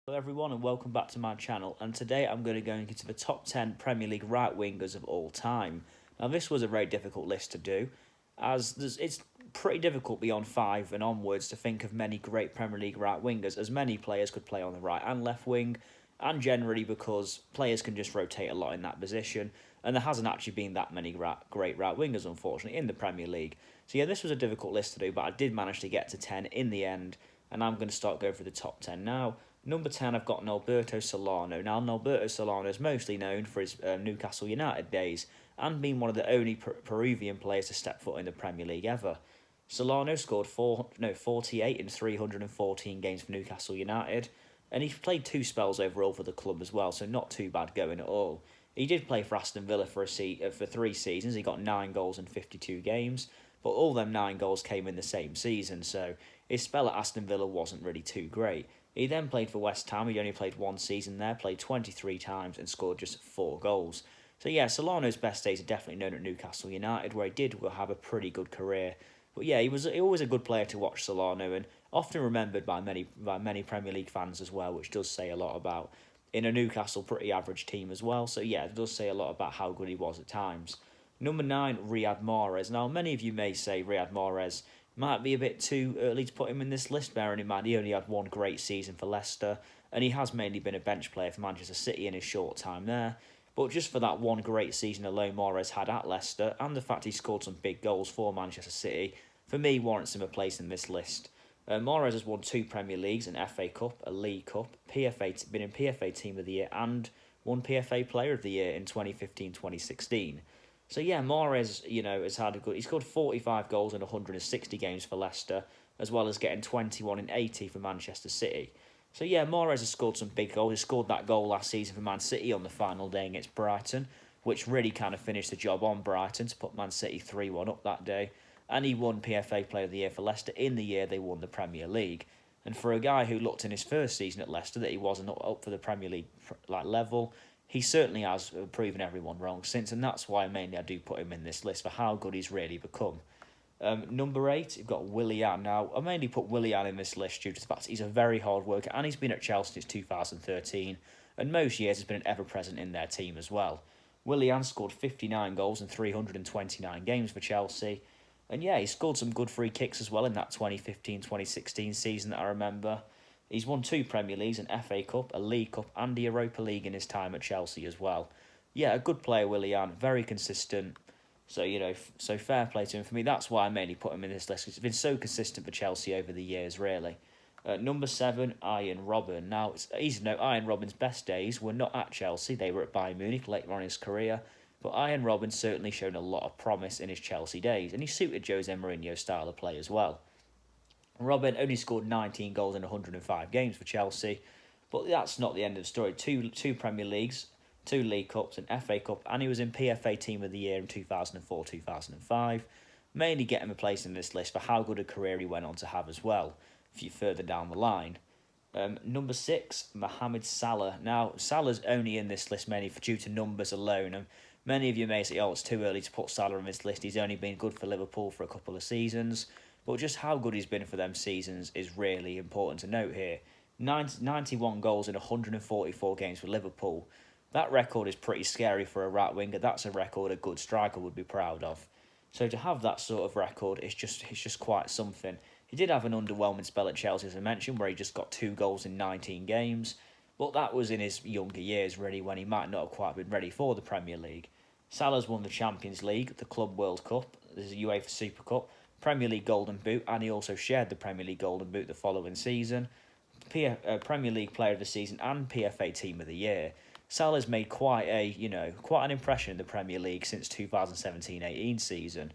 Hello everyone and welcome back to my channel, and today I'm going to go into the top 10 Premier League right wingers of all time. Now this was a very difficult list to do, as it's pretty difficult beyond 5 and onwards to think of many great Premier League right wingers, as many players could play on the right and left wing, and generally because players can just rotate a lot in that position, and there hasn't actually been that many great right wingers unfortunately in the Premier League. So yeah, this was a difficult list to do, but I did manage to get to 10 in the end, and I'm going to start going through the top 10 now. Number 10, I've got Alberto Solano. Now, Alberto Solano is mostly known for his Newcastle United days and being one of the only Peruvian players to step foot in the Premier League ever. Solano scored 48 in 314 games for Newcastle United, and he played 2 spells overall for the club as well, so not too bad going at all. He did play for Aston Villa for 3 seasons. He got 9 goals in 52 games, but all them 9 goals came in the same season, so his spell at Aston Villa wasn't really too great. He then played for West Ham. He only played 1 season there, played 23 times and scored just 4 goals. So yeah, Solano's best days are definitely known at Newcastle United, where he did have a pretty good career. But yeah, he was always a good player to watch, Solano, and often remembered by many Premier League fans as well, which does say a lot about in a Newcastle pretty average team as well. So yeah, it does say a lot about how good he was at times. Number 9, Riyad Mahrez. Now, many of you may say Riyad Mahrez might be a bit too early to put him in this list, bearing in mind he only had 1 great season for Leicester, and he has mainly been a bench player for Manchester City in his short time there. But just for that 1 great season alone Mahrez had at Leicester, and the fact he scored some big goals for Manchester City, for me warrants him a place in this list. Mahrez has won 2 Premier Leagues, an FA Cup, a League Cup, been in PFA Team of the Year, and won PFA Player of the Year in 2015-2016. So yeah, Mahrez, has had a good. He scored 45 goals in 160 games for Leicester, as well as getting 21 in 80 for Manchester City. So yeah, Mahrez has scored some big goals. He scored that goal last season for Man City on the final day against Brighton, which really kind of finished the job on Brighton to put Man City 3-1 up that day. And he won PFA Player of the Year for Leicester in the year they won the Premier League. And for a guy who looked in his first season at Leicester that he wasn't up for the Premier League level, he certainly has proven everyone wrong since, and that's why mainly I do put him in this list for how good he's really become. Number 8, you've got Willian. Now, I mainly put Willian in this list due to the fact he's a very hard worker, and he's been at Chelsea since 2013, and most years has been ever-present in their team as well. Willian scored 59 goals in 329 games for Chelsea, and yeah, he scored some good free kicks as well in that 2015-2016 season that I remember. He's won 2 Premier Leagues, an FA Cup, a League Cup, and the Europa League in his time at Chelsea as well. Yeah, a good player, Willian, very consistent. So, so fair play to him. For me, that's why I mainly put him in this list, because he's been so consistent for Chelsea over the years, really. Number 7, Arjen Robben. Now, it's easy to know Arjen Robben's best days were not at Chelsea. They were at Bayern Munich later on in his career. But Arjen Robben certainly shown a lot of promise in his Chelsea days, and he suited Jose Mourinho's style of play as well. Robben only scored 19 goals in 105 games for Chelsea, but that's not the end of the story. Two Premier Leagues, 2 League Cups, an FA Cup, and he was in PFA Team of the Year in 2004-2005, mainly getting a place in this list for how good a career he went on to have as well, a few further down the line. Number 6, Mohamed Salah. Now, Salah's only in this list mainly due to numbers alone, and many of you may say, it's too early to put Salah on this list. He's only been good for Liverpool for a couple of seasons. But just how good he's been for them seasons is really important to note here. 91 goals in 144 games for Liverpool. That record is pretty scary for a right winger. That's a record a good striker would be proud of. So to have that sort of record is just quite something. He did have an underwhelming spell at Chelsea, as I mentioned, where he just got 2 goals in 19 games. But that was in his younger years, really, when he might not have quite been ready for the Premier League. Salah's won the Champions League, the Club World Cup, the UEFA Super Cup, Premier League Golden Boot, and he also shared the Premier League Golden Boot the following season, Premier League Player of the Season and PFA Team of the Year. Salah's made quite an impression in the Premier League since 2017-18 season.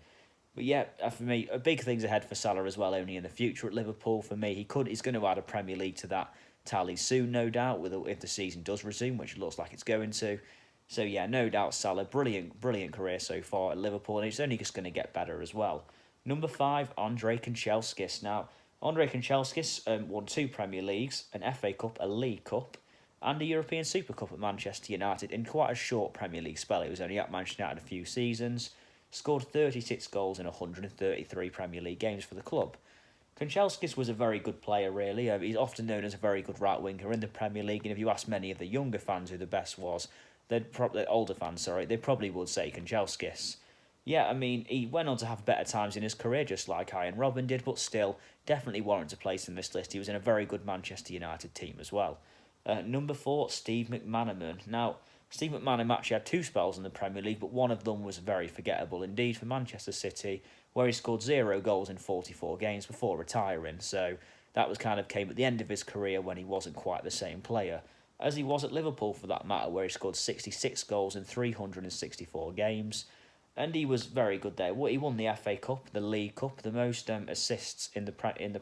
But yeah, for me, big things ahead for Salah as well, only in the future at Liverpool. For me, he's going to add a Premier League to that tally soon, no doubt, if the season does resume, which it looks like it's going to. So yeah, no doubt Salah, brilliant career so far at Liverpool, and it's only just going to get better as well. Number 5, Andrei Kanchelskis. Now, Andrei Kanchelskis won 2 Premier Leagues, an FA Cup, a League Cup, and a European Super Cup at Manchester United in quite a short Premier League spell. He was only at Manchester United a few seasons, scored 36 goals in 133 Premier League games for the club. Kanchelskis was a very good player, really. He's often known as a very good right winger in the Premier League, and if you ask many of the younger fans who the best was, older fans, sorry, they probably would say Kanchelskis. Yeah, I mean, he went on to have better times in his career, just like Ian Robin did, but still, definitely warrants a place in this list. He was in a very good Manchester United team as well. Number 4, Steve McManaman. Now, Steve McManaman actually had 2 spells in the Premier League, but one of them was very forgettable indeed for Manchester City, where he scored 0 goals in 44 games before retiring. So that was kind of came at the end of his career when he wasn't quite the same player as he was at Liverpool for that matter, where he scored 66 goals in 364 games. And he was very good there. He won the FA Cup, the League Cup, the most assists in the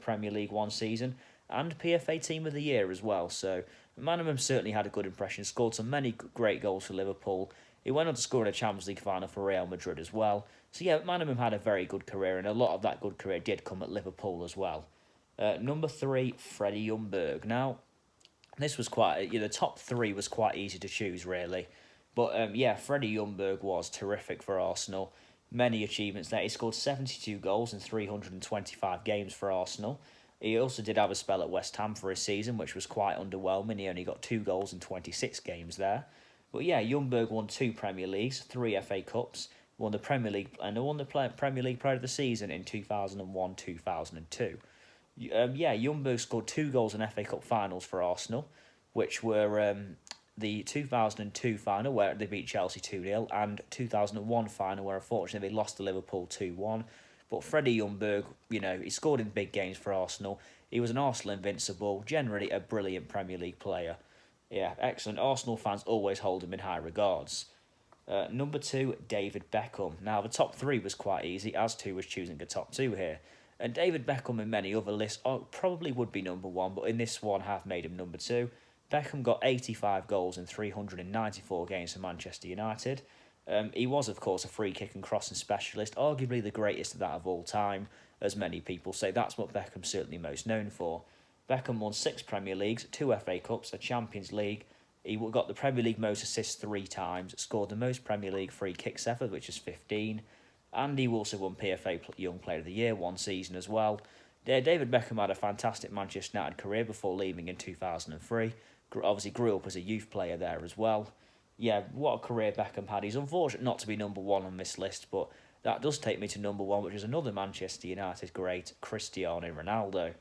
Premier League one season, and PFA Team of the Year as well. So Manningham certainly had a good impression, scored some many great goals for Liverpool. He went on to score in a Champions League final for Real Madrid as well. So yeah, Manningham had a very good career, and a lot of that good career did come at Liverpool as well. Number 3, Freddie Ljungberg. Now, this was quite, the top 3 was quite easy to choose, really. But yeah, Freddie Ljungberg was terrific for Arsenal. Many achievements there. He scored 72 goals in 325 games for Arsenal. He also did have a spell at West Ham for a season, which was quite underwhelming. He only got 2 goals in 26 games there. But yeah, Ljungberg won 2 Premier Leagues, 3 FA Cups, won the Premier League, and won the Premier League Player of the Season in 2001-2002. Yeah, Ljungberg scored 2 goals in FA Cup finals for Arsenal, which were the 2002 final where they beat Chelsea 2-0 and 2001 final where unfortunately they lost to Liverpool 2-1. But Freddie Ljungberg, he scored in big games for Arsenal. He was an Arsenal invincible, generally a brilliant Premier League player. Yeah, excellent. Arsenal fans always hold him in high regards. Number 2, David Beckham. Now, the top 3 was quite easy, as 2 was choosing the top 2 here. And David Beckham in many other lists probably would be number 1, but in this one have made him number 2. Beckham got 85 goals in 394 games for Manchester United. He was, of course, a free kick and crossing specialist, arguably the greatest of that of all time, as many people say. That's what Beckham's certainly most known for. Beckham won 6 Premier Leagues, 2 FA Cups, a Champions League. He got the Premier League most assists 3 times, scored the most Premier League free kicks ever, which is 15. And he also won PFA Young Player of the Year one season as well. David Beckham had a fantastic Manchester United career before leaving in 2003. Obviously grew up as a youth player there as well. Yeah, what a career Beckham had. He's unfortunate not to be number 1 on this list, but that does take me to number 1, which is another Manchester United great, Cristiano Ronaldo.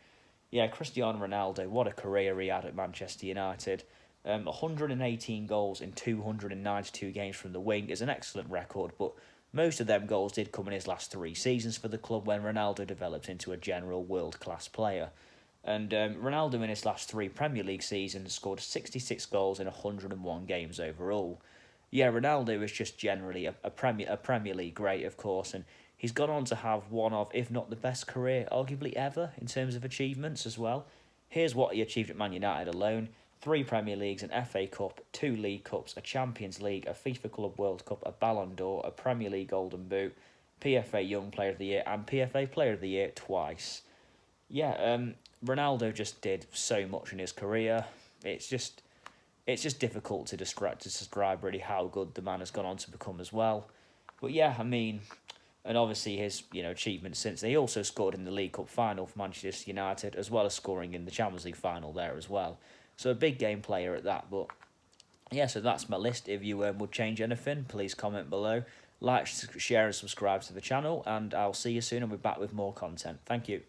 Yeah, Cristiano Ronaldo, what a career he had at Manchester United. 118 goals in 292 games from the wing is an excellent record, but most of them goals did come in his last 3 seasons for the club when Ronaldo developed into a general world-class player. And Ronaldo in his last 3 Premier League seasons scored 66 goals in 101 games overall. Yeah, Ronaldo is just generally a Premier League great, of course, and he's gone on to have one of, if not the best career, arguably ever, in terms of achievements as well. Here's what he achieved at Man United alone. 3 Premier Leagues, an FA Cup, 2 League Cups, a Champions League, a FIFA Club World Cup, a Ballon d'Or, a Premier League Golden Boot, PFA Young Player of the Year, and PFA Player of the Year twice. Yeah, Ronaldo just did so much in his career. It's just difficult to describe really how good the man has gone on to become as well. But yeah, I mean, and obviously his achievements since. He also scored in the League Cup final for Manchester United, as well as scoring in the Champions League final there as well. So a big game player at that. But yeah, so that's my list. If you would change anything, please comment below. Like, share and subscribe to the channel, and I'll see you soon and we'll be back with more content. Thank you.